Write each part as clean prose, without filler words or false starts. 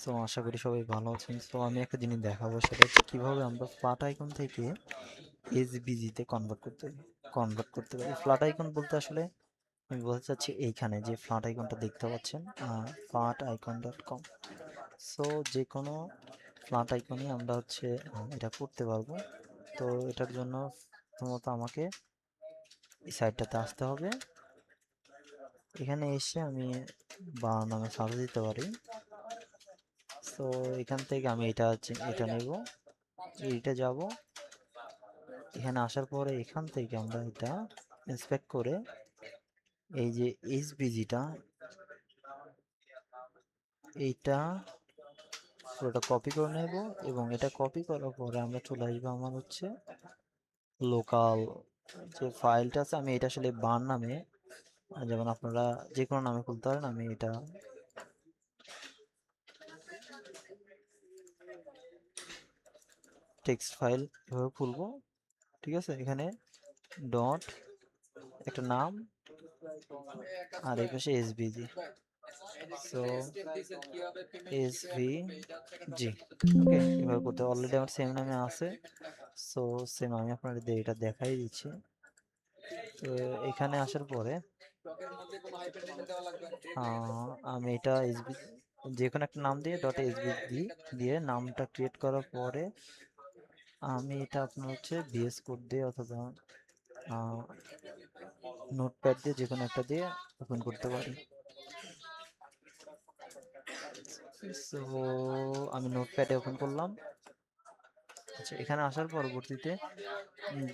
So আশা করি সবাই ভালো আছেন। সো আমি একটা জিনিস দেখাবো, সেটা হচ্ছে কিভাবে আমরা ফ্ল্যাট আইকন থেকে এসভিজি তে কনভার্ট করতে পারি। ফ্ল্যাট আইকন বলতে আসলে আমি বলতে চাচ্ছি এইখানে যে ফ্ল্যাট আইকনটা দেখতে পাচ্ছেন, flaticon.com। সো যে কোনো ফ্ল্যাট আইকনই আমরা হচ্ছে এটা করতে পারবো। তো এটার জন্য প্রথমত আমাকে এই সাইটটাতে আসতে হবে। এখানে এসে আমি বানান নামে সার্চ দিতে পারি। সো এখান থেকে আমি এটা নেব, এইটা যাব। এখানে আসার পরে এখান থেকে আমরা এটা ইন্সপেক্ট করে এই যে এইচবিজিটা, এইটা পুরোটা কপি করে নেব। এবং এটা কপি করার পরে আমরা চলে আসবো আমার হচ্ছে লোকাল যে ফাইলটা আছে। আমি এটা আসলে বার্ন নামে, যেমন আপনারা যে কোনো নামে খুলতে পারেন, আমি এটা টেক্সট ফাইল এভাবে খুলবো। ঠিক আছে, এখানে ডট একটা নাম আর এই পাশে এসভিজি। সো এসভিজি, ওকে, এভাবে করতে অলরেডি আমার সেম নামে আছে। সো সেম আমি আপনাদের এটা দেখাই দিচ্ছি। তো এখানে আসার পরে আমি এটা এসবি যে কোনো একটা নাম দিয়ে ডট এসবিজি দিয়ে নামটা ক্রিয়েট করার পরে আমি এটা আপনার হচ্ছে ভিএস কোড দিয়ে অথবা নোটপ্যাড দিয়ে যে কোনো একটা দিয়ে ওপেন করতে পারি। সো আমি নোটপ্যাডে ওপেন করলাম। আচ্ছা, এখানে আসার পরবর্তীতে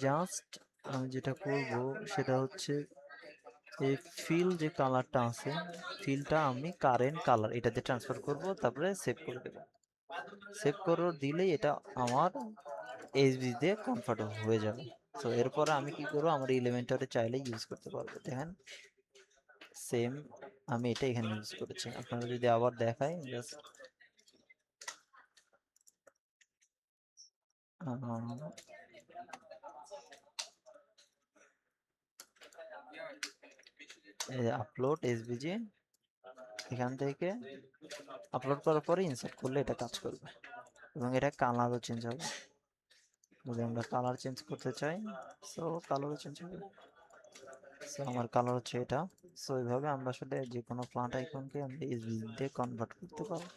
জাস্ট আমি যেটা করব সেটা হচ্ছে এই ফিল যে কালারটা আছে, ফিলটা আমি কারেন্ট কালার এটাতে ট্রান্সফার করব, তারপরে সেভ করে দেব। সেভ করে দিলেই এটা আমার এইচবি দিয়ে কনভার্ট হয়ে যাবে। সো এরপরে আমি কি করবো, আমার এলিমেন্টরে চাইলে ইউজ করতে পারবো। দেখেন সেম আমি এটা এখানে ইউজ করেছি। আপনারা যদি আবার দেখাই, জাস্ট আপলোড এসভিজি, এখান থেকে আপলোড করার পরে ইনসার্ট করলে এটা কাজ করবে এবং এটা কালারও চেঞ্জ হবে। যদি আমরা কালার চেঞ্জ করতে চাই, সো কালারও চেঞ্জ হবে। সো আমার কালার হচ্ছে এটা। সো এইভাবে আমরা আসলে যে কোনো ফ্ল্যাট আইকনকে আমরা এসভিজি দিয়ে কনভার্ট করতে পারবো।